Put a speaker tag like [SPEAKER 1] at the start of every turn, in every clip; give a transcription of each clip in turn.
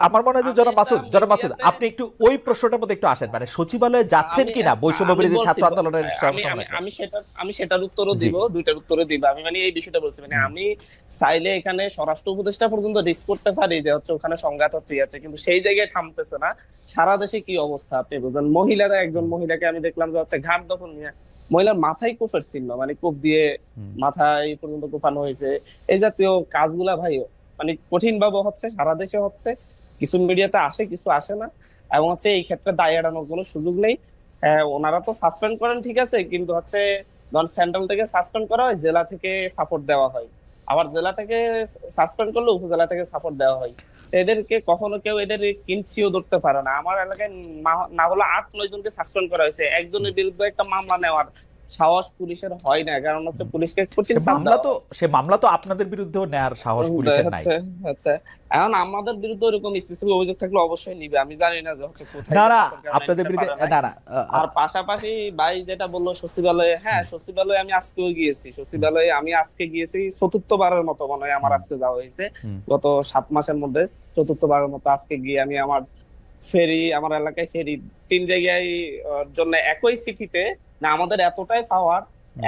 [SPEAKER 1] আমার মনে হয় যে জনাব মাসুদ আপনি একটু ওই প্রশ্নটার মধ্যে একটু আসেন, মানে সচিবালয়ে যাচ্ছেন কিনা বৈষম্য বিরোধী ছাত্র আন্দোলনের
[SPEAKER 2] আমি সেটার উত্তরও দিব, দুইটার উত্তরও দিব। আমি মানে এই বিষয়টা বলছি, মানে আমি চাইলে এখানে স্বরাষ্ট্র উপদেষ্টা পর্যন্ত রিস্ক করতে পারি যে হচ্ছে ওখানে সংঘাত হচ্ছে আছে, কিন্তু সেই জায়গায় থামতেছে না। সারা দেশে কি অবস্থা আপনি বুঝেন, মহিলারা একজন মহিলাকে আমি দেখলাম যে হচ্ছে ঘাট দখল নিয়ে মহিলার মাথায় কোফের চিহ্ন, মানে কোপ দিয়ে মাথায় পর্যন্ত কোপানো হয়েছে। এই জাতীয় কাজগুলা ভাই মানে কঠিন ভাবে হচ্ছে, সারা দেশে হচ্ছে, কিছু মিডিয়াতে আসে কিছু আসে না, এবং হচ্ছে এই ক্ষেত্রে দায় এড়ানোর কোনো সুযোগ নেই। ওনারা তো সাসপেন্ড করেন ঠিক আছে, কিন্তু হচ্ছে ধর সেন্ট্রাল থেকে সাসপেন্ড করা হয়, জেলা থেকে সাপোর্ট দেওয়া হয়, আবার জেলা থেকে সাসপেন্ড করলে উপজেলা থেকে সাপোর্ট দেওয়া হয়। এদেরকে কখনো কেউ এদের কিঞ্চিও ধরতে পারে না। আমার এলাকায় না হলো 8-9 জনকে সাসপেন্ড করা হয়েছে, একজনের বিরুদ্ধে একটা মামলা নেওয়ার সাহস পুলিশের হয় না, কারণ হচ্ছে পুলিশকে কঠিন
[SPEAKER 1] সে মামলা তো আপনাদের বিরুদ্ধেও নেয়ার সাহস পুলিশের নাই।
[SPEAKER 2] আচ্ছা, এখন আমাদের বিরুদ্ধে এরকম স্পেসিফিক অভিযোগ থাকলে অবশ্যই নিবে, আমি জানি না যে হচ্ছে কোথায়
[SPEAKER 1] না আপনাদের বিরুদ্ধে না।
[SPEAKER 2] আর পাশাপাশি ভাই যেটা বললো সচিবালয়ে, হ্যাঁ সচিবালয়ে আমি আজকেও গিয়েছি, সচিবালয়ে আমি আজকে গিয়েছি চতুর্থবারের মতো মনে হয় আমার আজকে যাওয়া হয়েছে, গত 7 মাসের মধ্যে চতুর্থবারের মতো আজকে গিয়ে আমি আমার আমার এলাকায় ফেরি 3 জায়গায় জন্য একই সিটিতে, না আমাদের এতটাই পাওয়ার,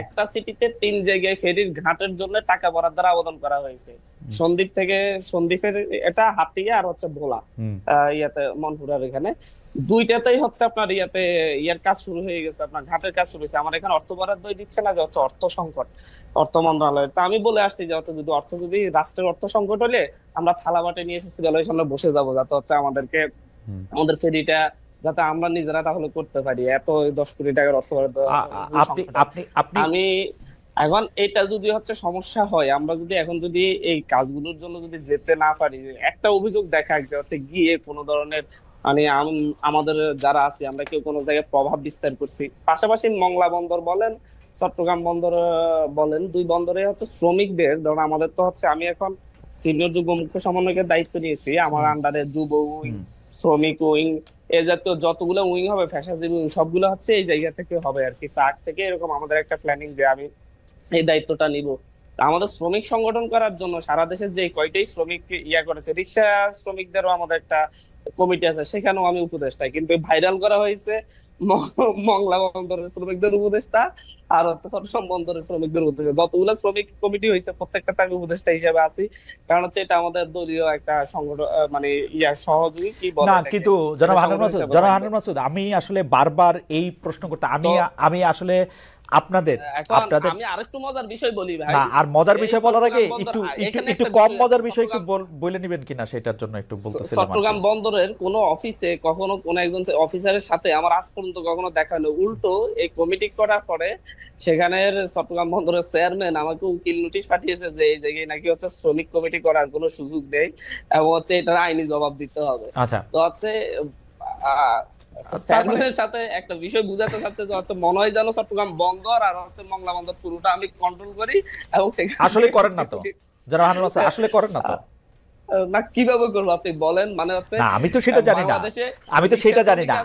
[SPEAKER 2] একটা সিটিতে 3 জায়গায় ফেরির ঘাটের জন্য টাকা বরাদ্দের আবেদন করা হয়েছে। সন্দ্বীপের এটা হাতিয়া আর হচ্ছে ভোলা ইয়াতে মনপুরার এখানে দুইটাতেই হচ্ছে আপনার ইয়ার কাজ শুরু হয়ে গেছে, আপনার ঘাটের কাজ শুরু হয়েছে। আমার এখানে অর্থ বরাদ্দ দিচ্ছে না, যে হচ্ছে অর্থ সংকট অর্থ মন্ত্রণালয়ের। তা আমি বলে আসছি যে হচ্ছে যদি রাষ্ট্রের অর্থ সংকট হলে আমরা থালাবাটে নিয়ে এসেছি সচিবালয়ের সামনে বসে যাবো, যাতে হচ্ছে আমাদের ফেরিটা যাতে আমরা নিজেরা তাহলে করতে পারি। এত 10 কোটি টাকার অর্থ বরাদ্দ আমি এখন এটা যদি হচ্ছে সমস্যা হয়, আমরা যদি এখন যদি এই কাজগুলোর জন্য যদি যেতে না পারি, একটা অভিযোগ দেখা যে হচ্ছে গিয়ে কোনো ধরনের মানে আমাদের যারা আছি আমরা কেউ কোনো জায়গায় প্রভাব বিস্তার করছি। পাশাপাশি মংলা বন্দর বলেন, চট্টগ্রাম বন্দর বলেন, 2 বন্দরে হচ্ছে শ্রমিকদের ধরুন, আমাদের তো হচ্ছে আমি এখন সিনিয়র যুগ্ম মুখ্য সমন্বয়কের দায়িত্ব নিয়েছি, আমার আন্ডারে যুব উইং, শ্রমিক উইং, এ জাতীয় যতগুলো উইং হবে, ফ্যাশাজীবী উইং, সবগুলো হচ্ছে এই জায়গা থেকে হবে আর কি। তার থেকে এরকম আমাদের একটা প্ল্যানিং যে আমি এই দায়িত্বটা নিব। আমাদের শ্রমিক সংগঠন করার জন্য সারা দেশে যে কয়টাই শ্রমিক করেছে, রিক্সা শ্রমিকদেরও আমাদের একটা কমিটি আছে, সেখানেও আমি উপদেষ্টা, কিন্তু ভাইরাল করা হয়েছে মংলা বন্দরের শ্রমিকদের উপদেষ্টা আর হচ্ছে চট্টগ্রাম বন্দরের শ্রমিকদের উপদেষ্টা। যতগুলো শ্রমিক কমিটি হয়েছে প্রত্যেকটাতে আমি উপদেষ্টা হিসেবে আছি, কারণ হচ্ছে এটা আমাদের দলীয় একটা সংগঠন, মানে সহযোগী কি বলে
[SPEAKER 1] না। কিন্তু জনাব হান্নান মাসুদ আমি আসলে বারবার এই প্রশ্ন করতে আমি আসলে আপনাদের
[SPEAKER 2] আমি আরেকটু মজার বিষয় বলি ভাই,
[SPEAKER 1] আর মজার বিষয় বলার আগে একটু কম মজার বিষয় একটু বলে নেবেন কিনা সেটার জন্য একটু বলতেছিলাম।
[SPEAKER 2] চট্টগ্রাম বন্দরের কোন অফিসে কখনো কোন একজন অফিসারের সাথে আমার আজ পর্যন্ত কখনো দেখা হলো, উল্টো এই কমিটি করার পরে সেখানের চট্টগ্রাম বন্দরের চেয়ারম্যান আমাকে উকিল নোটিশ পাঠিয়েছে যে এই জায়গায় নাকি হচ্ছে শ্রমিক কমিটি করার কোনো সুযোগ নেই, এবং হচ্ছে এটার আইনি জবাব দিতে হবে। তো হচ্ছে স্যারদের সাথে একটা বিষয় বুঝাতে চাচ্ছে যে হচ্ছে মনে হয় যেন চট্টগ্রাম বন্দর আর হচ্ছে মংলা বন্দর পুরোটা আমি কন্ট্রোল করি, এবং
[SPEAKER 1] আসলে করেন না তো যারা আসলে করেন না তো
[SPEAKER 2] না, কিভাবে করবো আপনি বলেন? মানে হচ্ছে
[SPEAKER 1] আমি তো সেটা জানি না,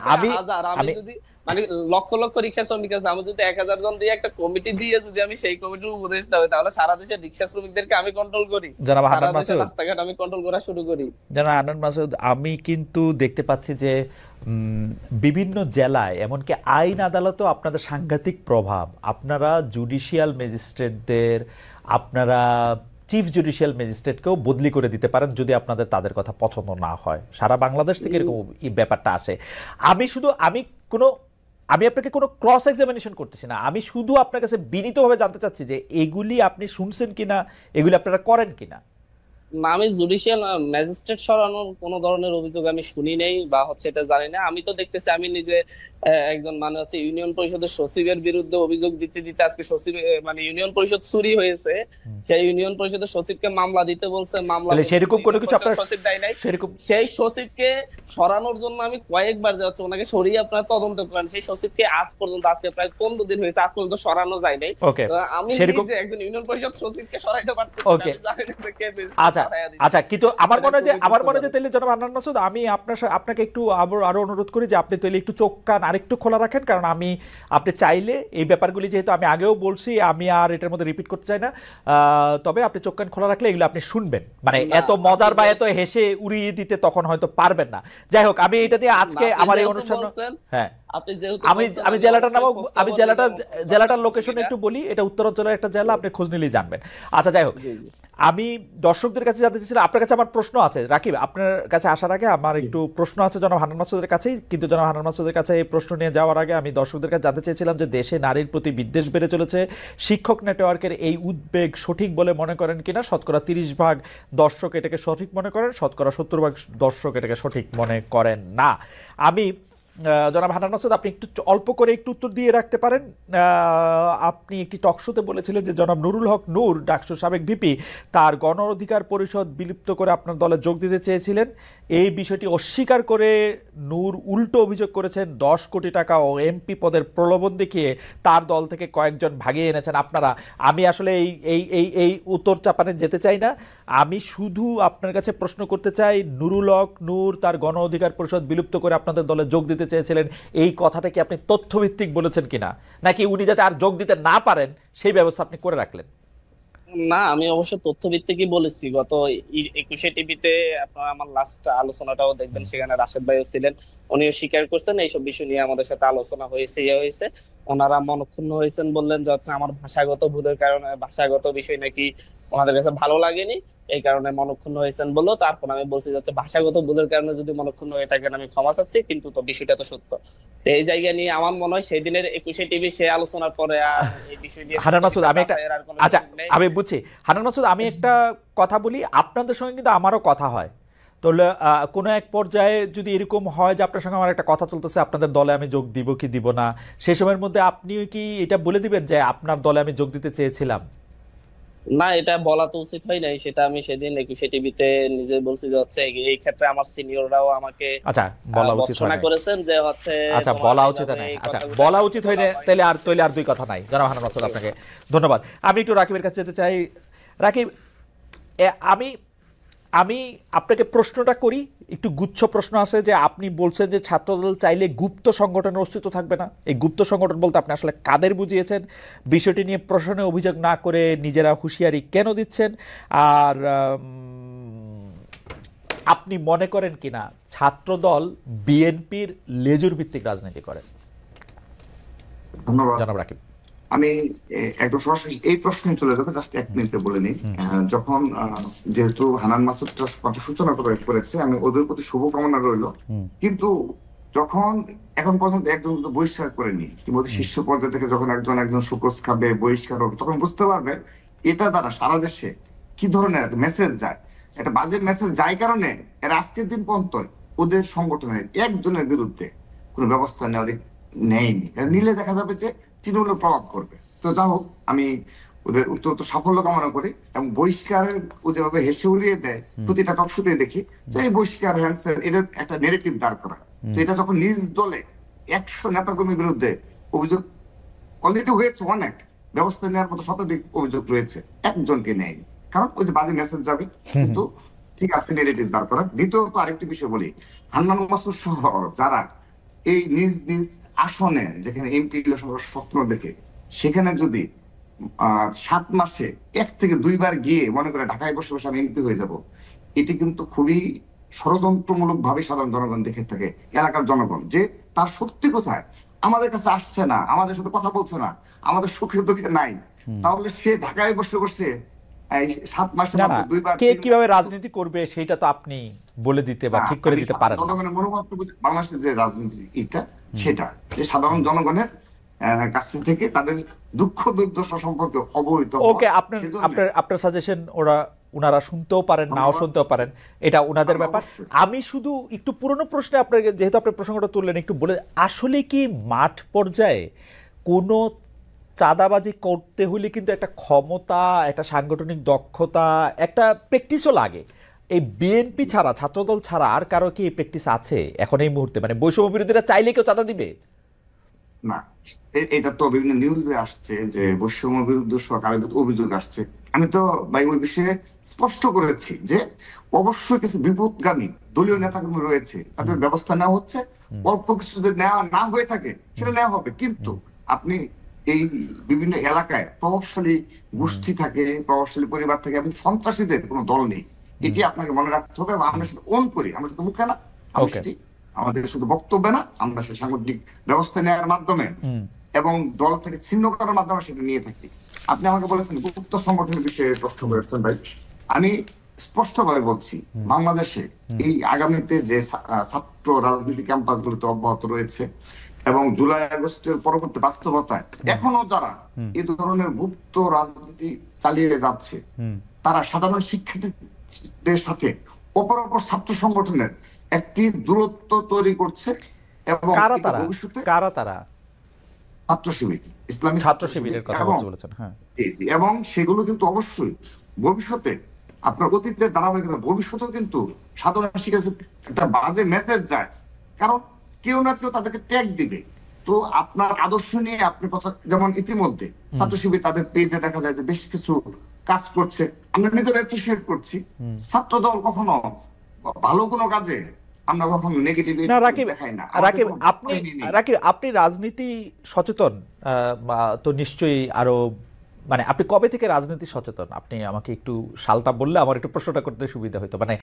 [SPEAKER 2] আমি যদি মানে লক্ষ লক্ষ রিক্সা শ্রমিক আছে, আমি যদি 1000 জন দিয়ে একটা কমিটি দিয়ে যদি আমি সেই কমিটির উপদেষ্টা হই, তাহলে সারা দেশের রিক্সা শ্রমিকদেরকে আমি কন্ট্রোল করি, রাস্তাঘাট আমি কন্ট্রোল করা শুরু করি।
[SPEAKER 1] জানাব হান্নান মাসুদ, আমি কিন্তু দেখতে পাচ্ছি যে বিভিন্ন জেলায় এমনকি আইন আদালতেও আপনাদের সাংঘাতিক প্রভাব। আপনারা জুডিশিয়াল ম্যাজিস্ট্রেটদের, আপনারা চিফ জুডিশিয়াল ম্যাজিস্ট্রেটকেও বদলি করে দিতে পারেন যদি আপনাদের তাদের কথা পছন্দ না হয়। সারা বাংলাদেশ থেকে এরকম এই ব্যাপারটা আসে। আমি আপনাকে কোনো ক্রস এক্সামিনেশন করতেছি না, আমি শুধু আপনার কাছে বিনীতভাবে জানতে চাচ্ছি যে এগুলি আপনি শুনছেন কিনা, এগুলি আপনারা করেন কিনা।
[SPEAKER 2] না, আমি জুডিশিয়াল ম্যাজিস্ট্রেট সরানোর কোন ধরনের অভিযোগ আমি শুনি নাই বা হচ্ছে এটা জানি না। আমি তো দেখতেছি আমি নিজে একজন মানে হচ্ছে ইউনিয়ন পরিষদের সচিবের বিরুদ্ধে অভিযোগ দিতে দিতে আজকে সচিব মানে ইউনিয়ন পরিষদ চুরি হয়েছে, সেই ইউনিয়ন পরিষদের সচিবকে মামলা দিতে বলছে, মামলা
[SPEAKER 1] সেরকম কোনো কিছু আপনার
[SPEAKER 2] সচিব দেয় নাই। সেই সচিবকে সরানোর জন্য আমি কয়েকবার যাচ্ছি, ওনাকে সরিয়ে আপনারা তদন্ত করেন, সেই সচিবকে আজ পর্যন্ত আজকে প্রায় 15 দিন হয়েছে আজ পর্যন্ত সরানো যায় নাই। আমি নিজে একজন ইউনিয়ন পরিষদ সচিবকে সরাইতে পারতেছি না।
[SPEAKER 1] আচ্ছা, কিন্তু আমার মনে হয় যে তাহলে জনাব হান্নান মাসুদ, আমি আপনাকে একটু আরো অনুরোধ করি যে আপনি তাহলে একটু চোখ কান আরেকটু খোলা রাখেন, কারণ আপনি চাইলে এই ব্যাপারগুলি, যেহেতু আমি আগেও বলছি, আমি আর এটার মধ্যে রিপিট করতে চাই না, তবে আপনি চোখ কান খোলা রাখলে এগুলো আপনি শুনবেন, মানে
[SPEAKER 2] না
[SPEAKER 1] এত মজার বা এত হেসে উড়িয়ে দিতে তখন হয়তো পারবেন না। যাই হোক, আমি এটা দিয়ে আজকে আমার এই অনুষ্ঠান, হ্যাঁ
[SPEAKER 2] আপনি যেহেতু
[SPEAKER 1] আমি
[SPEAKER 2] বলছেন
[SPEAKER 1] আমি
[SPEAKER 2] আমি
[SPEAKER 1] জেলাটার নাম,
[SPEAKER 2] অবশ্যই খোঁজ
[SPEAKER 1] আমি
[SPEAKER 2] খবর
[SPEAKER 1] জেলাটা
[SPEAKER 2] নিব
[SPEAKER 1] জেলাটার
[SPEAKER 2] ঘটনাটা হচ্ছে
[SPEAKER 1] লোকেশন
[SPEAKER 2] কিনা।
[SPEAKER 1] একটু বলি, এটা উত্তরাঞ্চলের একটা জেলা, আপনি খোঁজ নিলেই জানবেন। আচ্ছা যাই হোক,
[SPEAKER 2] জি জি
[SPEAKER 1] আমি দর্শকদের কাছে জানতে চাইছিলাম, আপনার কাছে আমার প্রশ্ন আছে রাকিব, আপনার কাছে আসার আগে আমার একটু প্রশ্ন আছে জনাব হান্নান মাসুদের কাছেই, কিন্তু জনাব হান্নান মাসুদের কাছে এই প্রশ্ন নিয়ে যাওয়ার আগে আমি দর্শকদের কাছে জানতে চেয়েছিলাম যে দেশে নারীর প্রতি বিদ্বেষ বেড়ে চলেছে, শিক্ষক নেটওয়ার্কের এই উদ্বেগ সঠিক বলে মনে করেন কিনা? শতকরা 30% দর্শক এটাকে সঠিক মনে করেন, শতকরা 70% দর্শক এটাকে সঠিক মনে করেন না। আমি জনাব হান্নান মাসুদ, আপনি একটু অল্প করে একটু উত্তর দিয়ে রাখতে পারেন। আপনি একটি টক শোতে বলেছিলেন যে জনাব নুরুল হক নূর, ডাকসুর সাবেক ভিপি, তার গণ অধিকার পরিষদ বিলুপ্ত করে আপনার দলে যোগ দিতে চেয়েছিলেন। এই বিষয়টি অস্বীকার করে নূর উল্টো অভিযোগ করেছেন 10 কোটি টাকা ও এমপি পদের প্রলোভন দেখিয়ে তার দল থেকে কয়েকজন ভাগিয়ে এনেছেন আপনারা। আমি আসলে এই এই এই এই উত্তর চাপানে যেতে চাই না, আমি শুধু আপনার কাছে প্রশ্ন করতে চাই, নুরুল হক নূর তার গণ অধিকার পরিষদ বিলুপ্ত করে আপনাদের দলে যোগ দিতে চেয়েছিলেন, এই কথাটা কি আপনি তথ্যভিত্তিক বলেছেন কিনা, নাকি উনি যাতে আর যোগ দিতে না পারেন সেই ব্যবস্থা আপনি করে রাখলেন?
[SPEAKER 2] না, আমি অবশ্য তথ্যভিত্তিকই বলেছি। গত 21 টিভিতে আপনারা আমার লাস্ট আলোচনাটাও দেখবেন, সেখানে রাশেদ ভাইও ছিলেন, উনিও স্বীকার করছেন এইসব বিষয় নিয়ে আমাদের সাথে আলোচনা হয়েছে, হয়েছে। ওনারা মনক্ষুণ্ণ হয়েছেন, বললেন যে হচ্ছে আমার ভাষাগত ভুলের কারণে, ভাষাগত বিষয় নাকি ওনাদের কাছে ভালো লাগেনি, এই কারণে মনক্ষুণ্ণ হয়েছেন বললো। তারপর আমি বলছি যে হচ্ছে ভাষাগত ভুলের কারণে যদি মনক্ষুণ্ণ হয়ে থাকেন আমি ক্ষমা চাচ্ছি, কিন্তু তো বিষয়টা তো সত্য। তো এই জায়গা নিয়ে আমার মনে হয় সেই দিনের 21 টিভি সে আলোচনার পরে আর এই বিষয় নিয়ে
[SPEAKER 1] হান্নান মাসুদ, আমি একটা,
[SPEAKER 2] বাঁচাইয়ের আর কোনো
[SPEAKER 1] আচ্ছা
[SPEAKER 2] সুযোগ নেই।
[SPEAKER 1] আমি বুঝছি হান্নান মাসুদ, আমি একটা কথা বলি, আপনাদের সঙ্গে কিন্তু আমারও কথা হয়, তাহলে কোনো এক পর্যায়ে যদি এরকম হয় যে আপনার সঙ্গে আমার একটা কথা চলতেছে, আপনাদের দলে আমি যোগ দিব কি দিব না, সেই সময়ের মধ্যে আপনিও কি এটা বলে দিবেন যে আপনার দলে আমি যোগ দিতে চেয়েছিলাম?
[SPEAKER 2] না, এটা বলা তো উচিত হয় নাই, সেটা আমি সেদিন 21 টিভিতে নিজে বলছি যে হচ্ছে এই ক্ষেত্রে আমার সিনিয়ররাও আমাকে
[SPEAKER 1] আচ্ছা, বলা উচিত হয়
[SPEAKER 2] ভর্ৎসনা
[SPEAKER 1] নাই।
[SPEAKER 2] করেছেন যে হচ্ছে
[SPEAKER 1] আচ্ছা,
[SPEAKER 2] তোমার
[SPEAKER 1] বলা উচিত
[SPEAKER 2] এইভাবে
[SPEAKER 1] হয় নাই,
[SPEAKER 2] এই
[SPEAKER 1] আচ্ছা
[SPEAKER 2] কথাগুলো
[SPEAKER 1] বলা
[SPEAKER 2] সামনে
[SPEAKER 1] উচিত
[SPEAKER 2] বলা
[SPEAKER 1] হয়নি,
[SPEAKER 2] হয়।
[SPEAKER 1] তাইলে আর দুই কথা নাই। জনাব হান্নান মাসুদ, আপনাকে ধন্যবাদ। আমি একটু রাকিবের কাছে যেতে চাই। রাকিব, আমি আমি আপনাকে প্রশ্নটা করি, একটু গুচ্ছ প্রশ্ন আছে, যে আপনি বলছেন যে ছাত্রদল চাইলে গুপ্ত সংগঠনের অস্তিত্ব থাকবে না। এই গুপ্ত সংগঠন বলতে আপনি আসলে কাদের বুঝিয়েছেন? বিষয়টি নিয়ে প্রশ্নে অভিযোগ না করে নিজেরা হুঁশিয়ারি কেন দিচ্ছেন? আর আপনি মনে করেন কিনা ছাত্রদল বিএনপির লেজুর ভিত্তিক রাজনীতি করে?
[SPEAKER 3] ধন্যবাদ।
[SPEAKER 1] জনাব রাকিব।
[SPEAKER 3] আমি একদম সরাসরি এই প্রশ্নে চলে যাবো, জাস্ট 1 মিনিটে বলে নিই। যখন যেহেতু হান্নান মাসুদটা সূচনা করেছে, আমি ওদের প্রতি শুভকামনা রইল, কিন্তু যখন এখন পর্যন্ত একজন বহিষ্কার করেনি, কিংবা শীর্ষ পর্যায়ে থেকে যখন একজন সুক্রোজ খাবে, বহিষ্কার হবে, তখন বুঝতে পারবে এটা দ্বারা সারা দেশে কি ধরনের একটা মেসেজ যায়, একটা বাজে মেসেজ যায়। কারণে এর আজকের দিন পর্যন্ত ওদের সংগঠনের একজনের বিরুদ্ধে কোনো ব্যবস্থা নেয়নি। নিলে দেখা যাবে যে তৃণমূলের প্রভাব করবে। তো যা হোক, আমি ওদের উত্তর সাফল্য কামনা করি, এবং বহিষ্কারের ও যেভাবে হেসে উড়িয়ে দেয় প্রতিটা টকশোতে দেখি যে এই বহিষ্কার হ্যান্সার এটার একটা নেগেটিভ দাঁড় করা। তো এটা যখন নিজ দলে 100 নেতাকর্মীর বিরুদ্ধে অভিযোগ অলরেডি হয়েছে, অনেক ব্যবস্থা নেওয়ার মতো শতাধিক অভিযোগ রয়েছে, একজনকে নেয়নি, কারণ ওই যে বাজে মেসেজ যাবে। কিন্তু ঠিক আছে, নেগেটিভ দাঁড় করা। দ্বিতীয়ত আরেকটি বিষয় বলি, হান্নান মাসুদ সহ যারা এই নিজ নিজ আসনে, যেখানে এমপি স্বপ্ন দেখে, সেখানে যদি 7 মাসে 1 থেকে 2 বার গিয়ে মনে করে ঢাকায় বসে বসে আমি এমপি হয়ে যাব, এটি কিন্তু খুবই ষড়যন্ত্রমূলক ভাবে সাধারণ জনগণ দেখে থাকে, এলাকার জনগণ, যে তার সত্যি কোথায় আমাদের কাছে আসছে না, আমাদের সাথে কথা বলছে না, আমাদের সুখে দুঃখে নাই, তাহলে সে ঢাকায় বসে বসে 7 মাসে
[SPEAKER 1] না না,
[SPEAKER 3] 2 বার
[SPEAKER 1] কে কিভাবে রাজনীতি করবে সেটা তো আপনি বলে দিতে বা ঠিক করে দিতে পারেন না।
[SPEAKER 3] জনগণের মনোভাব, বাংলাদেশের যে রাজনীতি এটা, সেটা যে সাধারণ জনগণের কাছ থেকে তাদের দুঃখ দুর্দশা সম্পর্কে অবহিত।
[SPEAKER 1] ওকে, আপনার আপনার আপনার সাজেশন ওনারা শুনতেও পারেন, নাও শুনতেও পারেন, এটা ওনাদের ব্যাপার। আমি শুধু একটু পুরনো প্রশ্নে আপনাকে, যেহেতু আপনি প্রসঙ্গটা তুললেন, একটু বলে, আসলে কি মাঠ পর্যায়ে কোনো চাঁদাবাজি করতে হলে কিন্তু একটা ক্ষমতা, একটা সাংগঠনিক দক্ষতা, একটা প্র্যাকটিসও লাগে। এই বিএনপি ছাড়া, ছাত্রদল ছাড়া আর কারো কি এই প্র্যাকটিস আছে এখন এই মুহূর্তে? মানে বৈষম্য বিরোধীরা চাইলে কেউ চাঁদা দিবে
[SPEAKER 3] না, এটা তো বিভিন্ন নিউজে আসছে যে বৈষম্য বিরুদ্ধে সরকারের অভিযোগ আসছে। আমি তো ভাই ওই বিষয়ে স্পষ্ট করেছি যে অবশ্যই কিছু বিপদগামী দলীয় নেতাকর্মী রয়েছে, তাদের ব্যবস্থা নেওয়া হচ্ছে। অল্প কিছু যদি নেওয়া না হয়ে থাকে সেটা নেওয়া হবে, কিন্তু আপনি এই বিভিন্ন এলাকায় প্রভাবশালী গোষ্ঠী থাকে, প্রভাবশালী পরিবার থাকে এবং সন্ত্রাসীদের কোনো দল নেই, এটি আপনাকে মনে রাখতে হবে। এবং আমরা সেটা অন করি, আমরা শুধু মুখে না, আমরা সেটি আমাদের শুধু বক্তব্যে না, আমরা সেই সাংগঠনিক ব্যবস্থা নেওয়ার মাধ্যমে এবং দল থেকে ছিন্ন করার মাধ্যমে সেটা নিয়ে থাকি। আপনি আমাকে বলেছেন গুপ্ত সংগঠনের বিষয়ে প্রশ্ন করেছেন ভাই, আমি স্পষ্টভাবে বলছি, বাংলাদেশে এই আগামীতে যে ছাত্র রাজনীতি ক্যাম্পাস গুলোতে অব্যাহত রয়েছে এবং জুলাই আগস্টের পরবর্তী বাস্তবতায় এখনো যারা এই ধরনের গুপ্ত রাজনীতি চালিয়ে যাচ্ছে, তারা সাধারণ শিক্ষার্থীদের সাথে অপর ছাত্র সংগঠনের একটি দূরত্ব তৈরি করছে এবং ভবিষ্যতে ছাত্র শিবির, ইসলামী
[SPEAKER 1] ছাত্র শিবিরের কথা বলেছেন, হ্যাঁ,
[SPEAKER 3] এবং সেগুলো কিন্তু অবশ্যই ভবিষ্যতে আপনার অতীতের ধারাবাহিকতা ভবিষ্যতেও কিন্তু সাধারণ শিক্ষার্থীর একটা বাজে মেসেজ যায়, কারণ কেউ না কেউ তাদেরকে ট্যাগ দিবে। তো আপনার আদর্শ নিয়ে আপনি যেমন ইতিমধ্যে ছাত্র শিবির তাদের পেজে দেখা যায় যে বেশ কিছু কাজ করছে, আমরা নিজেরা অ্যাপ্রিশিয়েট করছি। ছাত্র দল কখনো ভালো কোনো কাজে আমরা কখনো নেগেটিভ দেখাই না।
[SPEAKER 1] রাকিব, আপনি রাজনীতি সচেতন তো নিশ্চয়ই, আরো মানে আপনি কবে থেকে রাজনীতি সচেতন? আপনি আমাকে একটু সালটা বললে আমার একটু প্রশ্নটা করতে সুবিধা হতো। মানে